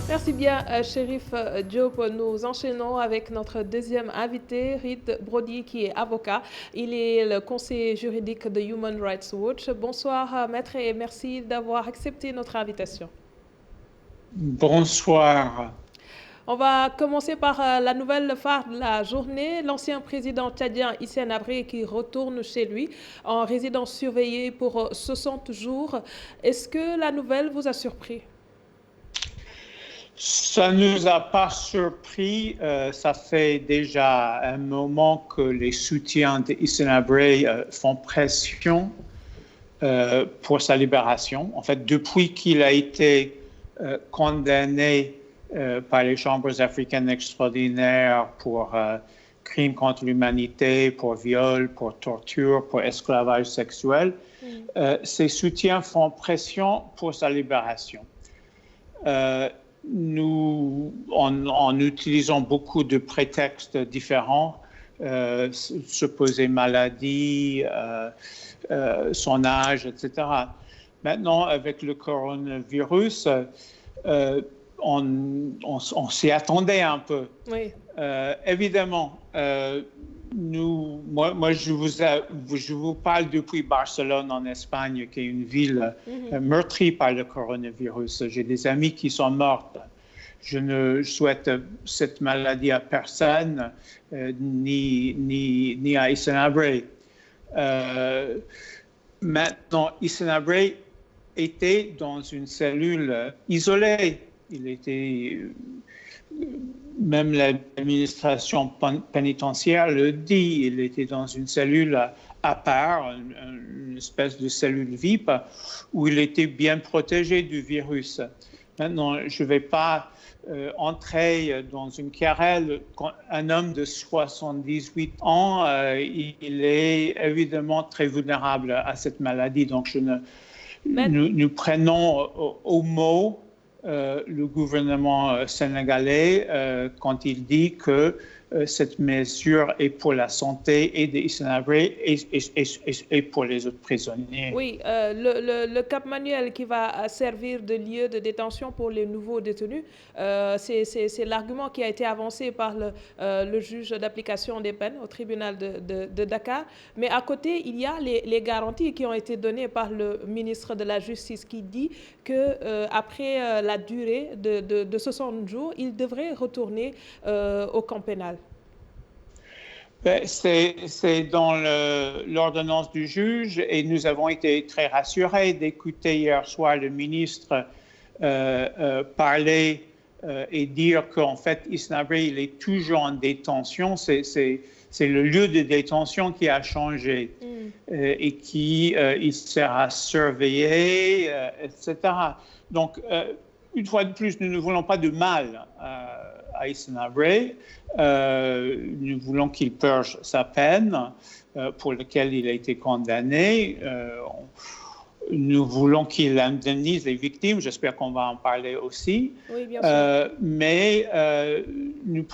Merci bien, Chérif Diop. Nous enchaînons avec notre deuxième invité, Reed Brody, qui est avocat. Il est le conseiller juridique de Human Rights Watch. Bonsoir, maître, et merci d'avoir accepté notre invitation. Bonsoir. On va commencer par la nouvelle phare de la journée. L'ancien président tchadien Hissène Habré qui retourne chez lui en résidence surveillée pour 60 jours. Est-ce que la nouvelle vous a surpris? Ça ne nous a pas surpris. Ça fait déjà un moment que les soutiens d'Hissène Habré font pression pour sa libération. En fait, depuis qu'il a été condamné par les chambres africaines extraordinaires pour crimes contre l'humanité, pour viol, pour torture, pour esclavage sexuel, ses soutiens font pression pour sa libération. Nous, en utilisant beaucoup de prétextes différents, supposée maladie, son âge, etc. Maintenant, avec le coronavirus, on s'y attendait un peu. Oui. Évidemment, moi je vous parle depuis Barcelone en Espagne, qui est une ville meurtrie par le coronavirus. J'ai des amis qui sont morts. Je ne souhaite cette maladie à personne, ni à Hissène Habré. Maintenant, Hissène Habré était dans une cellule isolée. Il était, même l'administration pénitentiaire le dit, il était dans une cellule à part, une espèce de cellule VIP, où il était bien protégé du virus. Maintenant, je ne vais pas entrer dans une querelle. Un homme de 78 ans, il est évidemment très vulnérable à cette maladie. Donc, nous prenons au mot le gouvernement sénégalais quand il dit que cette mesure est pour la santé et d'Hissène Habré et pour les autres prisonniers. Oui, le Cap Manuel qui va servir de lieu de détention pour les nouveaux détenus, c'est l'argument qui a été avancé par le juge d'application des peines au tribunal de Dakar. Mais à côté, il y a les garanties qui ont été données par le ministre de la Justice qui dit qu'après la durée de 60 jours, il devrait retourner au camp pénal. C'est dans l'ordonnance du juge et nous avons été très rassurés d'écouter hier soir le ministre parler et dire qu'en fait, Hissène Habré, il est toujours en détention. C'est le lieu de détention qui a changé et il sera surveillé, etc. Donc, une fois de plus, nous ne voulons pas de mal à Hissène Habré. Nous voulons qu'il purge sa peine pour laquelle il a été condamné. Nous voulons qu'il indemnise les victimes. J'espère qu'on va en parler aussi. Oui, bien sûr. Mais nous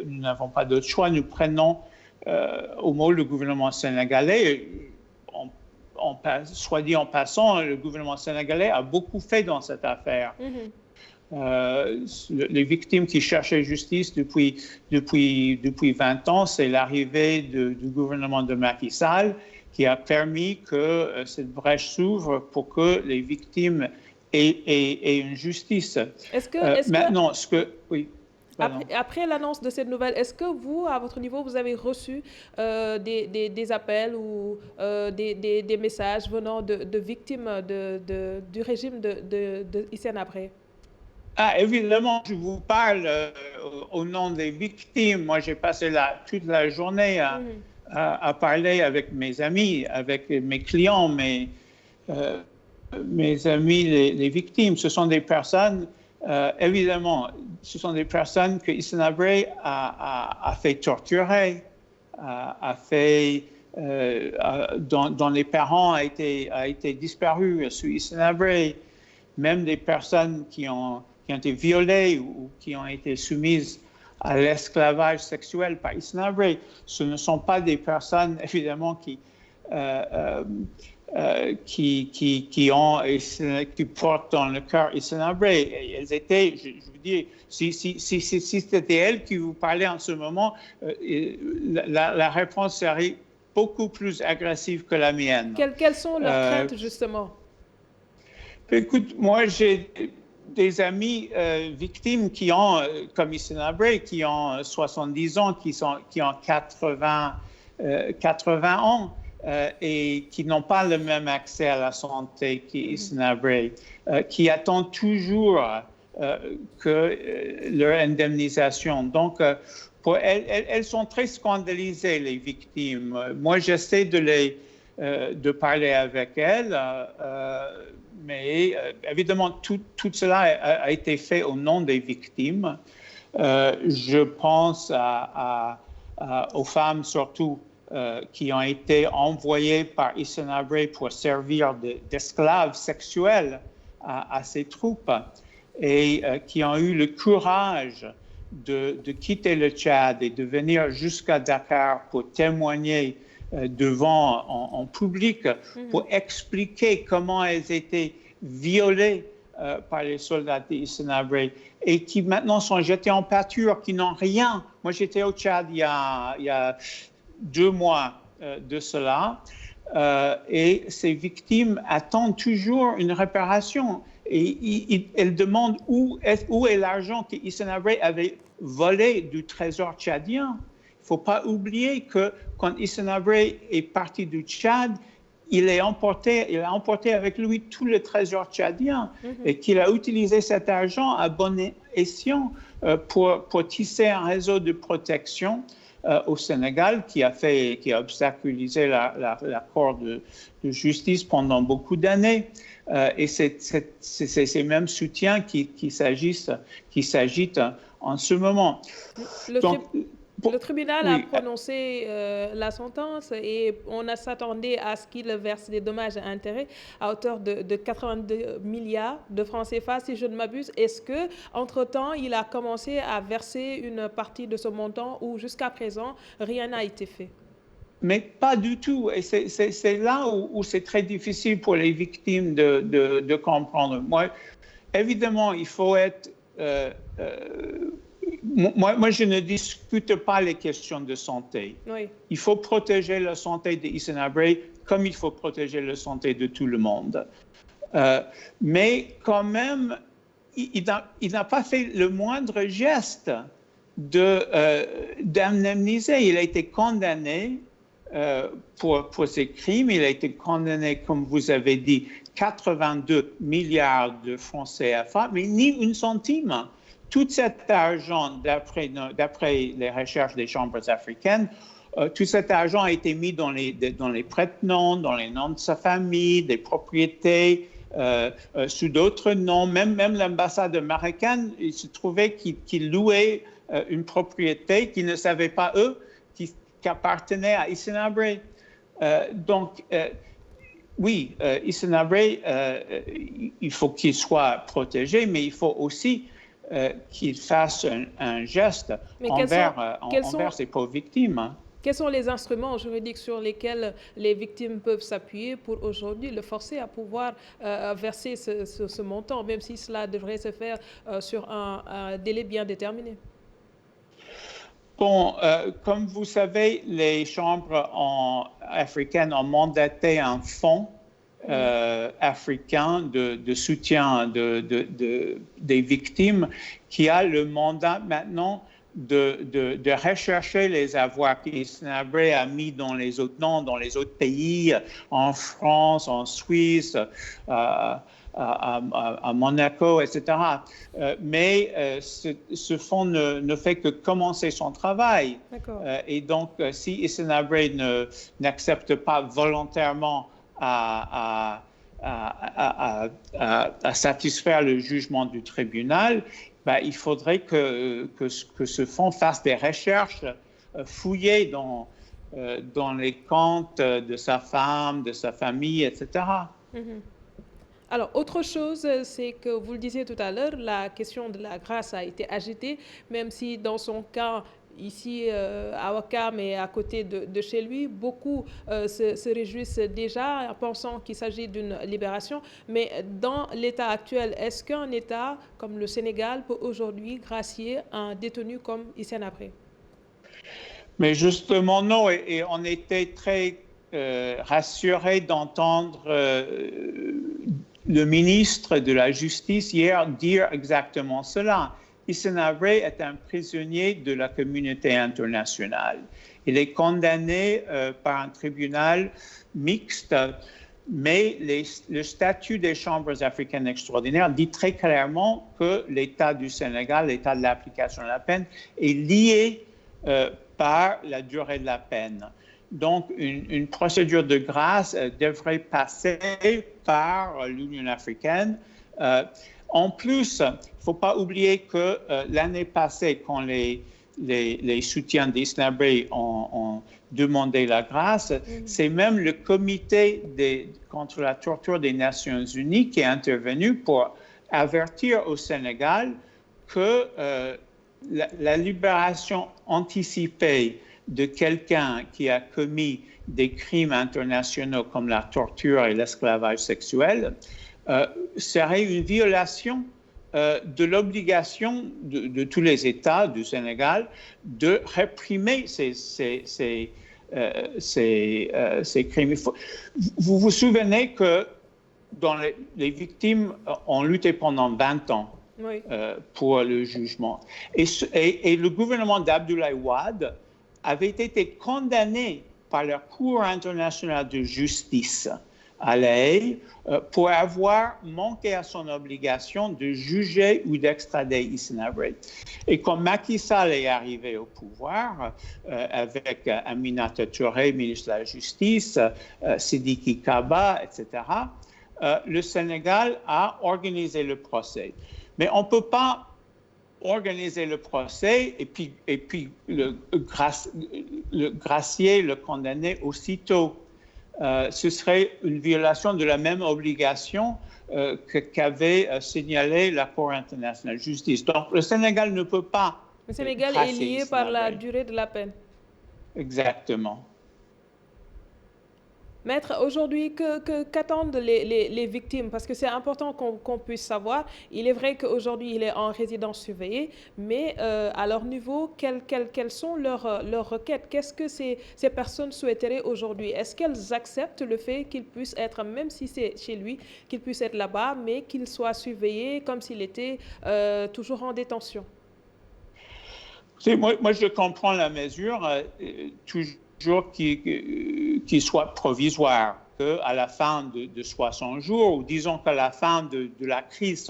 n'avons pas d'autre choix. Nous prenons au mot le gouvernement sénégalais. Soit dit en passant, le gouvernement sénégalais a beaucoup fait dans cette affaire. Les victimes qui cherchaient justice depuis 20 ans, c'est l'arrivée du gouvernement de Macky Sall qui a permis que cette brèche s'ouvre pour que les victimes aient une justice. Maintenant, oui. Après l'annonce de cette nouvelle, est-ce que vous, à votre niveau, vous avez reçu des appels ou des messages venant de victimes du régime de Hissène Habré? Ah, évidemment, je vous parle au nom des victimes. Moi, j'ai passé toute la journée à parler avec mes amis, avec mes clients, mes amis, les victimes. Ce sont des personnes, évidemment, ce sont des personnes que Hissène Habré a fait torturer, dont les parents a été disparus sous Hissène Habré, même des personnes qui ont été violées ou qui ont été soumises à l'esclavage sexuel par Hissène Habré. Ce ne sont pas des personnes, évidemment, qui qui portent dans le cœur Hissène Habré. Elles étaient, je vous dis, si c'était elles qui vous parlaient en ce moment, la réponse serait beaucoup plus agressive que la mienne. Quelles sont leurs craintes, justement? Écoute, moi, j'ai des amis victimes qui ont, comme Hissène Habré, qui ont 70 ans, qui ont 80 ans et qui n'ont pas le même accès à la santé qu'Hissène Habré, qui attendent toujours que leur indemnisation. Donc, elles sont très scandalisées, les victimes. Moi, j'essaie de parler avec elles, mais évidemment, tout cela a été fait au nom des victimes. Je pense aux femmes surtout qui ont été envoyées par Hissène Habré pour servir d'esclaves sexuels à ses troupes et qui ont eu le courage de quitter le Tchad et de venir jusqu'à Dakar pour témoigner devant en public pour expliquer comment elles étaient violées par les soldats d'Hissène Habré et qui maintenant sont jetées en pâture, qui n'ont rien. Moi, j'étais au Tchad il y a 2 mois de cela et ces victimes attendent toujours une réparation et elles demandent où est l'argent que Hissène Habré avait volé du trésor tchadien. Il ne faut pas oublier que quand Hissène Habré est parti du Tchad, il a emporté avec lui tout le trésor tchadien et qu'il a utilisé cet argent à bon escient pour tisser un réseau de protection au Sénégal qui a obstaculisé la Cour de justice pendant beaucoup d'années. Et c'est ces mêmes soutiens qui s'agitent en ce moment. Le tribunal a prononcé la sentence et on s'attendait à ce qu'il verse des dommages et intérêts à hauteur de 82 milliards de francs CFA, si je ne m'abuse. Est-ce qu'entre-temps, il a commencé à verser une partie de ce montant ou jusqu'à présent, rien n'a été fait? Mais pas du tout. Et c'est là où c'est très difficile pour les victimes de comprendre. Moi, évidemment, il faut être... Moi, je ne discute pas les questions de santé. Oui. Il faut protéger la santé d'Hissène Habré comme il faut protéger la santé de tout le monde. Mais quand même, il n'a pas fait le moindre geste d'indemniser. Il a été condamné pour ses crimes. Il a été condamné, comme vous avez dit, 82 milliards de francs CFA, mais ni une centime. Tout cet argent, d'après les recherches des chambres africaines, tout cet argent a été mis dans les prête-noms, dans les noms de sa famille, des propriétés, sous d'autres noms. Même l'ambassade américaine, il se trouvait qu'ils louaient une propriété qu'ils ne savaient pas, eux, qui appartenait à Hissène Habré. Donc, oui, Hissène Habré, il faut qu'il soit protégé, mais il faut aussi qu'il fasse un geste envers ses pauvres victimes. Quels sont les instruments juridiques sur lesquels les victimes peuvent s'appuyer pour aujourd'hui le forcer à pouvoir verser ce montant, même si cela devrait se faire sur un délai bien déterminé? Bon, comme vous savez, les chambres africaines ont mandaté un fonds africain de soutien des victimes qui a le mandat maintenant de rechercher les avoirs qu'Hissène Habré a mis dans les autres noms, dans les autres pays, en France, en Suisse, à Monaco, etc. Mais ce fonds ne fait que commencer son travail. Et donc, si Hissène Habré n'accepte pas volontairement à satisfaire le jugement du tribunal, il faudrait que ce fonds fasse des recherches fouillées dans les comptes de sa femme, de sa famille, etc. Alors, autre chose, c'est que vous le disiez tout à l'heure, la question de la grâce a été agitée, même si dans son cas, ici à Ouakam et à côté de chez lui. Beaucoup se réjouissent déjà en pensant qu'il s'agit d'une libération. Mais dans l'état actuel, est-ce qu'un État comme le Sénégal peut aujourd'hui gracier un détenu comme Hissène Habré? Mais justement, non. Et on était très rassurés d'entendre le ministre de la Justice hier dire exactement cela. Hissène Habré est un prisonnier de la communauté internationale. Il est condamné par un tribunal mixte, mais le statut des chambres africaines extraordinaires dit très clairement que l'État du Sénégal, l'État de l'application de la peine, est lié par la durée de la peine. Donc, une procédure de grâce devrait passer par l'Union africaine. En plus, il ne faut pas oublier que l'année passée, quand les soutiens d'Hissène Habré ont demandé la grâce, c'est même le comité contre la torture des Nations Unies qui est intervenu pour avertir au Sénégal que la libération anticipée de quelqu'un qui a commis des crimes internationaux comme la torture et l'esclavage sexuel serait une violation de l'obligation de tous les États du Sénégal de réprimer ces crimes. Vous vous souvenez que les victimes ont lutté pendant 20 ans oui. Pour le jugement. Et le gouvernement d'Abdoulaye Wade avait été condamné par la Cour internationale de justice à La Haye pour avoir manqué à son obligation de juger ou d'extrader Hissène Habré. Et quand Macky Sall est arrivé au pouvoir, avec Aminata Touré, ministre de la Justice, Sidiki Kaba, etc., le Sénégal a organisé le procès. Mais on ne peut pas organiser le procès et puis le gracier, le condamner aussitôt. Ce serait une violation de la même obligation qu'avait signalé la Cour internationale de justice. Donc, le Sénégal ne peut pas. Le Sénégal est lié par la durée de la peine. Exactement. Maître, aujourd'hui, qu'attendent les victimes? Parce que c'est important qu'on puisse savoir. Il est vrai qu'aujourd'hui, il est en résidence surveillée, mais à leur niveau, quelles sont leurs requêtes? Qu'est-ce que ces personnes souhaiteraient aujourd'hui? Est-ce qu'elles acceptent le fait qu'il puisse être, même si c'est chez lui, qu'il puisse être là-bas, mais qu'il soit surveillé comme s'il était toujours en détention? Moi, je comprends la mesure, toujours qu'il soit provisoire, qu'à la fin de 60 jours, ou disons qu'à la fin de la crise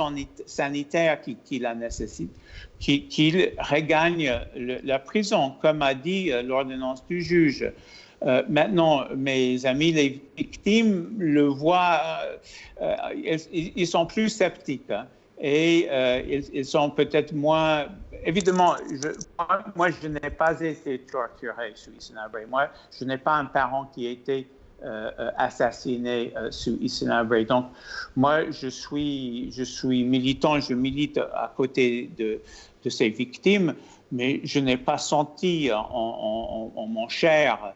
sanitaire qui la nécessite, qu'il regagne la prison, comme a dit l'ordonnance du juge. Maintenant, mes amis, les victimes le voient, ils sont plus sceptiques. Hein. Et ils sont peut-être moins... Évidemment, moi, je n'ai pas été torturé sous Hissène Habré. Moi, je n'ai pas un parent qui a été assassiné sous Hissène Habré. Donc, moi, je suis militant, je milite à côté de ces victimes, mais je n'ai pas senti en mon chair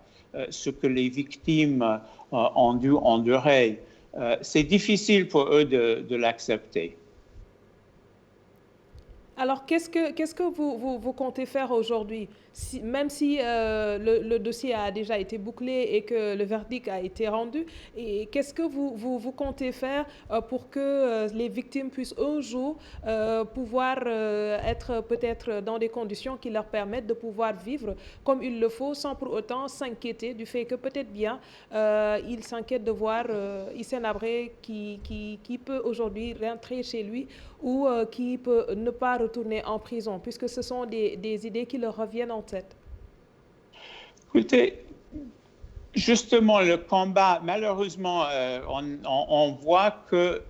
ce que les victimes ont dû endurer. C'est difficile pour eux de l'accepter. Alors, qu'est-ce que vous comptez faire aujourd'hui? Même si le dossier a déjà été bouclé et que le verdict a été rendu, et qu'est-ce que vous comptez faire pour que les victimes puissent un jour pouvoir être peut-être dans des conditions qui leur permettent de pouvoir vivre comme il le faut sans pour autant s'inquiéter du fait que peut-être bien ils s'inquiètent de voir Hissène Habré qui peut aujourd'hui rentrer chez lui ou qui peut ne pas retourner en prison, puisque ce sont des idées qui leur reviennent en tête? Écoutez, justement, le combat, malheureusement, on voit que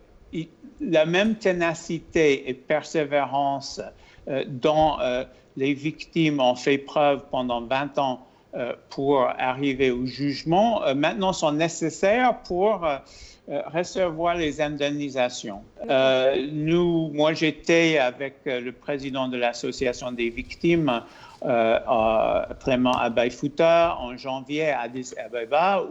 la même ténacité et persévérance dont les victimes ont fait preuve pendant 20 ans pour arriver au jugement, maintenant sont nécessaires pour recevoir les indemnisations. Moi, j'étais avec le président de l'Association des victimes, Clément Abaïfouta, en janvier à Addis Abeba,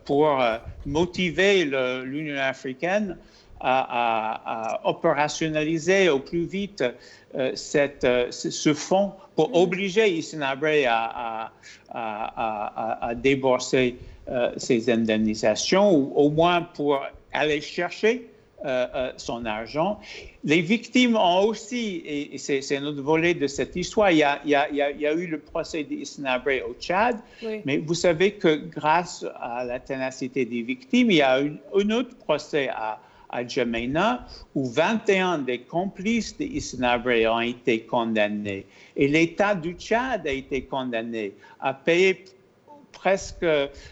pour motiver l'Union africaine à opérationnaliser au plus vite ce fonds pour obliger Hissène-Habré à débourser ces indemnisations, ou au moins pour aller chercher son argent. Les victimes ont aussi, et c'est un autre volet de cette histoire, il y a eu le procès d'Hissène-Habré au Tchad, oui. Mais vous savez que grâce à la ténacité des victimes, il y a eu un autre procès à Djamena, où 21 des complices de Hissène-Habré ont été condamnés. Et l'État du Tchad a été condamné à payer presque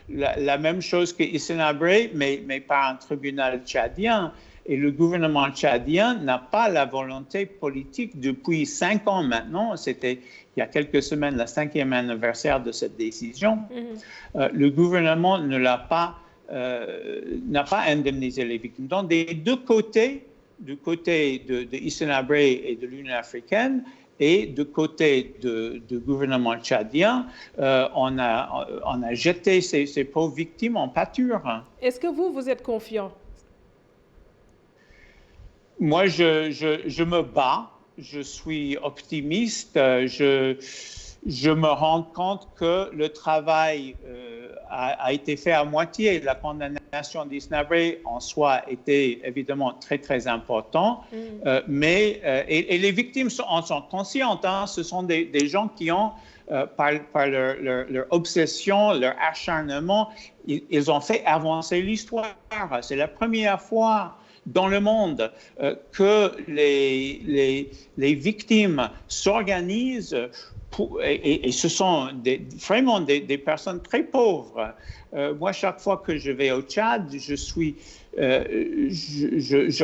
la même chose que Hissène-Habré, mais par un tribunal tchadien. Et le gouvernement tchadien n'a pas la volonté politique depuis 5 ans maintenant. C'était il y a quelques semaines, le 5e anniversaire de cette décision. Le gouvernement n'a pas indemnisé les victimes. Donc, des deux côtés, du côté de Hissène-Habré et de l'Union africaine, et du côté du gouvernement tchadien, on a jeté ces pauvres victimes en pâture. Est-ce que vous êtes confiant? Moi, je me bats, je suis optimiste, je me rends compte que le travail a été fait à moitié. La condamnation d'Hissène-Habré en soi était évidemment très, très important, mais les victimes en sont conscientes. Hein, ce sont des gens qui ont, par leur obsession, leur acharnement, ils ont fait avancer l'histoire. C'est la première fois dans le monde que les victimes s'organisent et ce sont vraiment des personnes très pauvres. Moi, chaque fois que je vais au Tchad, je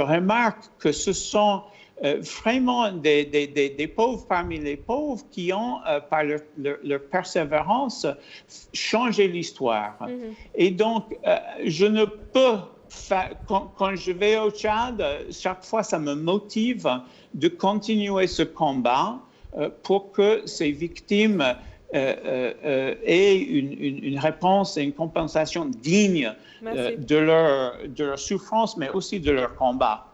remarque que ce sont vraiment des pauvres parmi les pauvres qui ont, par leur persévérance, changé l'histoire. Et donc, je ne peux... Quand je vais au Tchad, chaque fois, ça me motive de continuer ce combat pour que ces victimes aient une réponse et une compensation digne de leur souffrance, mais aussi de leur combat.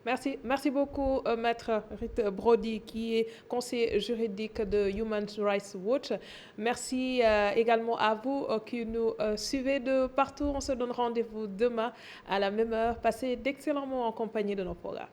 Merci. Merci beaucoup, Maître Rit Brody, qui est conseiller juridique de Human Rights Watch. Merci également à vous qui nous suivez de partout. On se donne rendez-vous demain à la même heure. Passez d'excellents moments en compagnie de nos programmes.